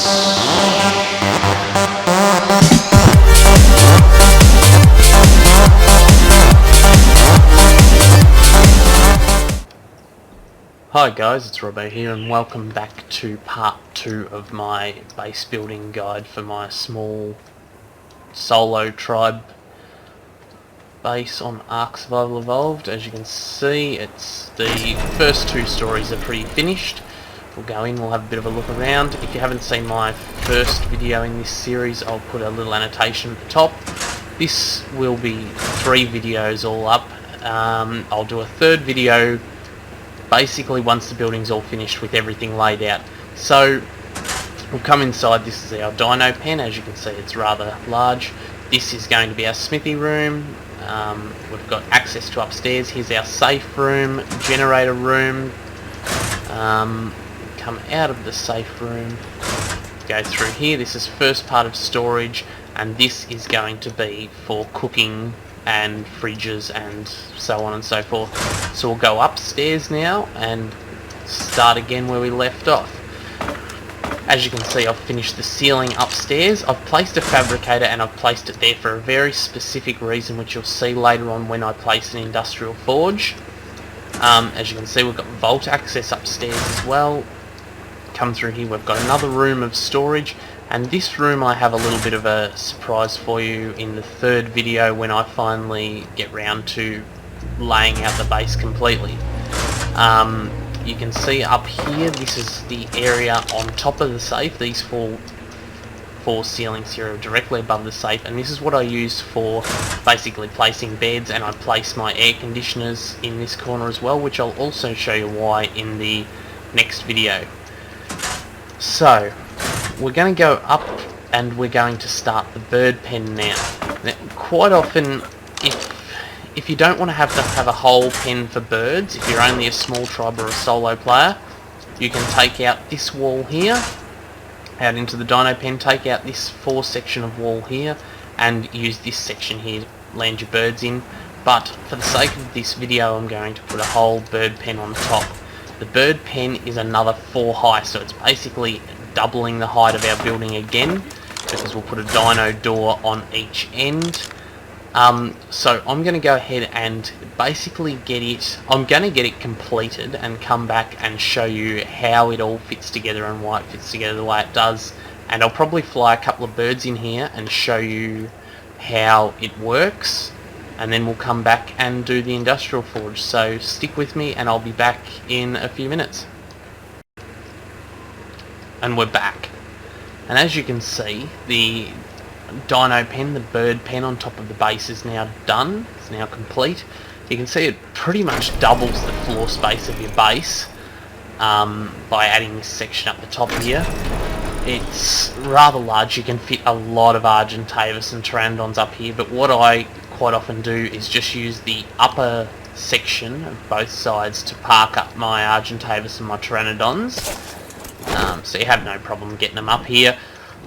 Hi guys, it's Robbo here and welcome back to part 2 of my base building guide for my small solo tribe base on Ark Survival Evolved. As you can see, it's the first 2 stories are pretty finished. We'll go in, we'll have a bit of a look around. If you haven't seen my first video in this series, I'll put a little annotation at the top. This will be 3 videos all up. I'll do a third video basically once the building's all finished with everything laid out. So we'll come inside. This is our dino pen. As you can see, it's rather large. This is going to be our smithy room. We've got access to upstairs. Here's our safe room, generator room. Come out of the safe room, go through here. This is first part of storage, and this is going to be for cooking and fridges and so on and so forth. So we'll go upstairs now and start again where we left off. As you can see, I've finished the ceiling upstairs. I've placed a fabricator and I've placed it there for a very specific reason, which you'll see later on when I place an industrial forge. As you can see, we've got vault access upstairs as well. Come through here, we've got another room of storage, and this room I have a little bit of a surprise for you in the third video when I finally get round to laying out the base completely. You can see up here, this is the area on top of the safe. These four ceilings here are directly above the safe, and this is what I use for basically placing beds, and I place my air conditioners in this corner as well, which I'll also show you why in the next video. So we're going to go up and we're going to start the bird pen now. Now, quite often, if you don't want to have a whole pen for birds, if you're only a small tribe or a solo player, you can take out this wall here, out into the dino pen, take out this 4 section of wall here, and use this section here to land your birds in. But for the sake of this video, I'm going to put a whole bird pen on top. The bird pen is another 4 high, so it's basically doubling the height of our building again, because we'll put a dino door on each end. So I'm going to go ahead and basically get it completed and come back and show you how it all fits together and why it fits together the way it does. And I'll probably fly a couple of birds in here and show you how it works, and then we'll come back and do the industrial forge. So stick with me and I'll be back in a few minutes. And we're back. And as you can see, the dino pen, the bird pen on top of the base is now done. It's now complete. You can see it pretty much doubles the floor space of your base by adding this section up the top here. It's rather large. You can fit a lot of Argentavis and Pteranodons up here, but what I quite often do is just use the upper section of both sides to park up my Argentavis and my Pteranodons. So you have no problem getting them up here.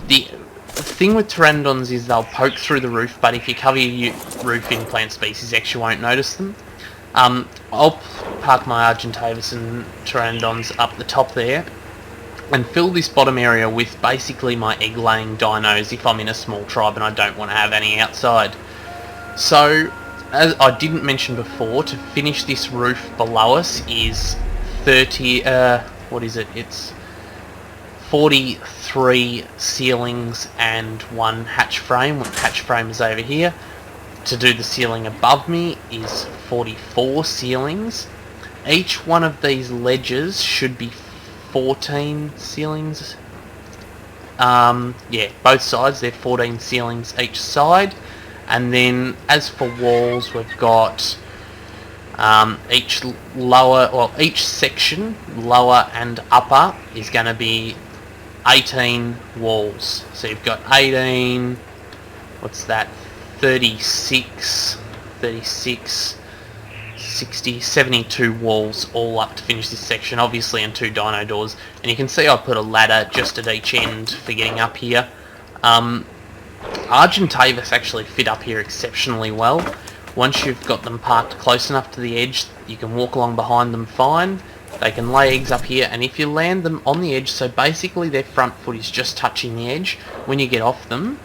The thing with Pteranodons is they'll poke through the roof, but if you cover your roof in plant species X, you won't notice them. I'll park my Argentavis and Pteranodons up the top there and fill this bottom area with basically my egg-laying dinos if I'm in a small tribe and I don't want to have any outside. So, as I didn't mention before, to finish this roof below us is 43 ceilings and 1 hatch frame. Hatch frame is over here. To do the ceiling above me is 44 ceilings. Each one of these ledges should be 14 ceilings. Yeah, both sides, they're 14 ceilings each side. And then as for walls, we've got each section, lower and upper, is going to be 18 walls. So you've got 18, what's that, 36, 60, 72 walls all up to finish this section, obviously, and 2 dino doors. And you can see I put a ladder just at each end for getting up here. Argentavis actually fit up here exceptionally well. Once you've got them parked close enough to the edge, you can walk along behind them fine. They can lay eggs up here, and if you land them on the edge, so basically their front foot is just touching the edge, when you get off them,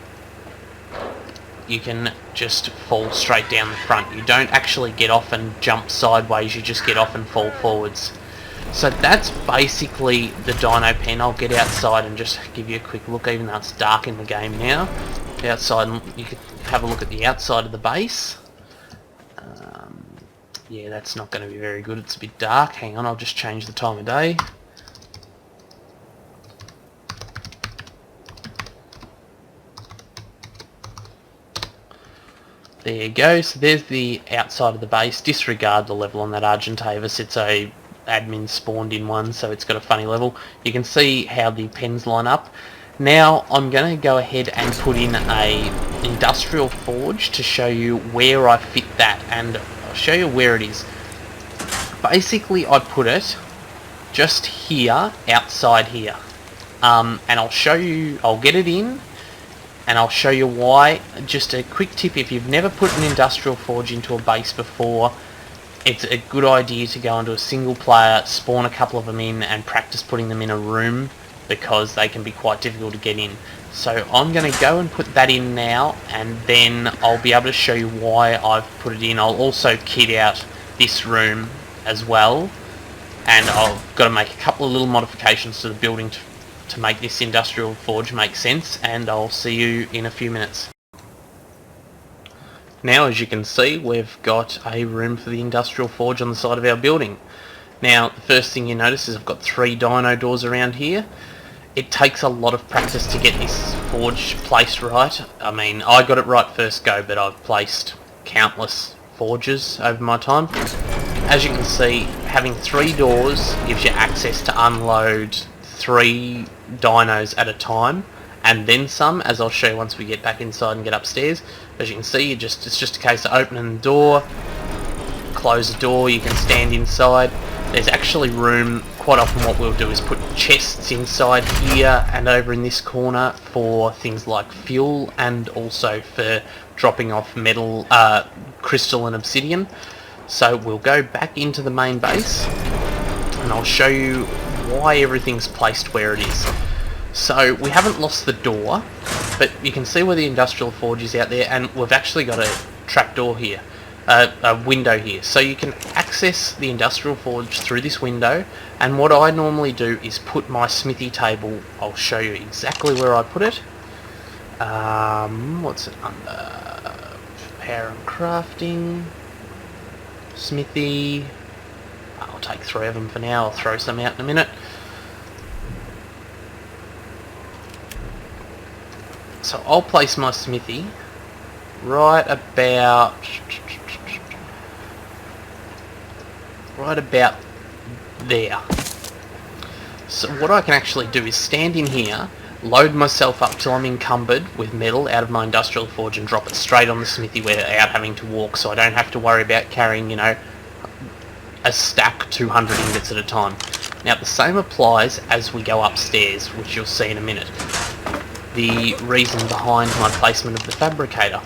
you can just fall straight down the front. You don't actually get off and jump sideways, you just get off and fall forwards. So that's basically the dino pen. I'll get outside and just give you a quick look, even though it's dark in the game now. Outside, and you can have a look at the outside of the base. Yeah, that's not going to be very good, it's a bit dark. Hang on, I'll just change the time of day. There you go, so there's the outside of the base. Disregard the level on that Argentavis, it's a admin spawned in one, so it's got a funny level. You can see how the pens line up. Now I'm going to go ahead and put in a industrial forge to show you where I fit that, and I'll show you where it is. Basically I put it just here, outside here, and I'll show you, I'll get it in and I'll show you why. Just a quick tip, if you've never put an industrial forge into a base before, it's a good idea to go into a single player, spawn a couple of them in and practice putting them in a room, because they can be quite difficult to get in. So I'm going to go and put that in now, and then I'll be able to show you why I've put it in. I'll also kit out this room as well, and I've got to make a couple of little modifications to the building to make this industrial forge make sense, and I'll see you in a few minutes. Now, as you can see, we've got a room for the industrial forge on the side of our building. Now, the first thing you notice is I've got 3 dino doors around here. It takes a lot of practice to get this forge placed right. I mean, I got it right first go, but I've placed countless forges over my time. As you can see, having 3 doors gives you access to unload 3 dinos at a time, and then some, as I'll show you once we get back inside and get upstairs. As you can see, it's just a case of opening the door, close the door, you can stand inside. There's actually room. Quite often what we'll do is put chests inside here and over in this corner for things like fuel, and also for dropping off metal, crystal and obsidian. So we'll go back into the main base and I'll show you why everything's placed where it is. So we haven't lost the door, but you can see where the industrial forge is out there, and we've actually got a trapdoor here. A window here, so you can access the industrial forge through this window. And what I normally do is put my smithy table, I'll show you exactly where I put it. What's it under? Power and crafting, smithy. I'll take 3 of them for now, I'll throw some out in a minute. So I'll place my smithy right about there. So what I can actually do is stand in here, load myself up till I'm encumbered with metal out of my industrial forge, and drop it straight on the smithy without having to walk, so I don't have to worry about carrying, you know, a stack 200 ingots at a time. Now the same applies as we go upstairs, which you'll see in a minute. The reason behind my placement of the fabricator.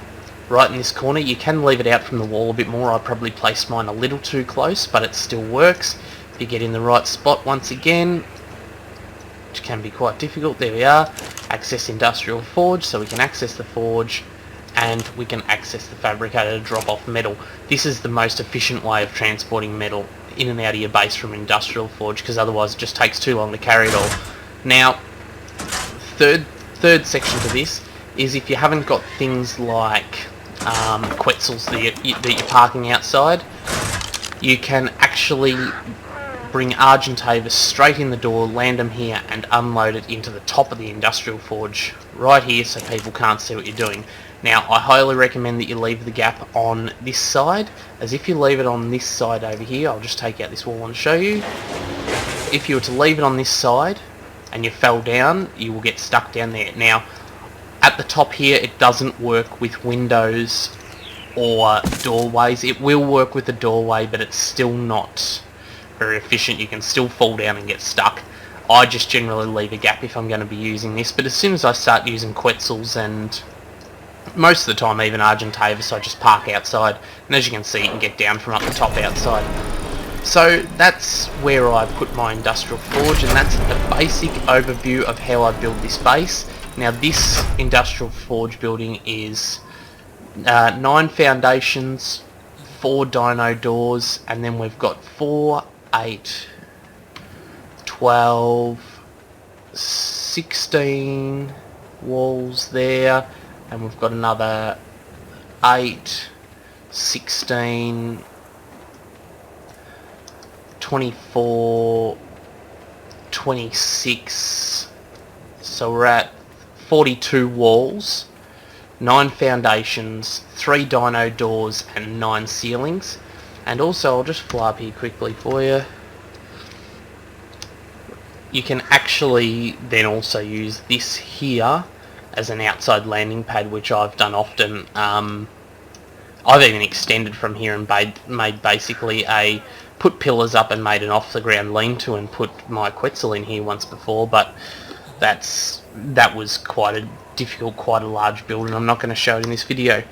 Right in this corner, you can leave it out from the wall a bit more. I probably placed mine a little too close, but it still works. If you get in the right spot once again, which can be quite difficult, there we are. Access industrial forge, so we can access the forge, and we can access the fabricator to drop off metal. This is the most efficient way of transporting metal in and out of your base from industrial forge, because otherwise it just takes too long to carry it all. Now, third section to this is if you haven't got things like Quetzals that you're parking outside, you can actually bring Argentavis straight in the door, land them here, and unload it into the top of the industrial forge right here, so people can't see what you're doing. Now, I highly recommend that you leave the gap on this side, as if you leave it on this side over here, I'll just take out this wall and show you. If you were to leave it on this side and you fell down, you will get stuck down there. Now, at the top here, it doesn't work with windows or doorways. It will work with the doorway, but it's still not very efficient. You can still fall down and get stuck. I just generally leave a gap if I'm going to be using this, but as soon as I start using Quetzals, and most of the time even Argentavis, I just park outside, and as you can see, you can get down from up the top outside. So that's where I put my industrial forge, and that's a basic overview of how I build this base. Now this industrial forge building is 9 foundations, 4 dino doors, and then we've got 4, 8, 12, 16 walls there, and we've got another 8, 16, 24, 26, so we're at 42 walls, 9 foundations, 3 dino doors and 9 ceilings. And also, I'll just fly up here quickly for you. You can actually then also use this here as an outside landing pad, which I've done often. I've even extended from here and made basically put pillars up and made an off the ground lean-to and put my Quetzal in here once before, but that was quite a difficult, quite a large build, and I'm not going to show it in this video.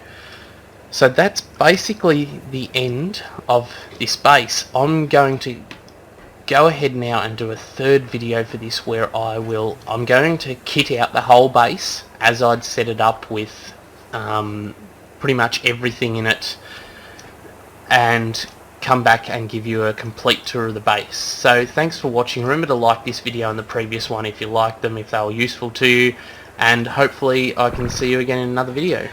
So that's basically the end of this base. I'm going to go ahead now and do a third video for this where I'm going to kit out the whole base as I'd set it up with pretty much everything in it, and come back and give you a complete tour of the base. So thanks for watching. Remember to like this video and the previous one if you liked them, if they were useful to you, and hopefully I can see you again in another video.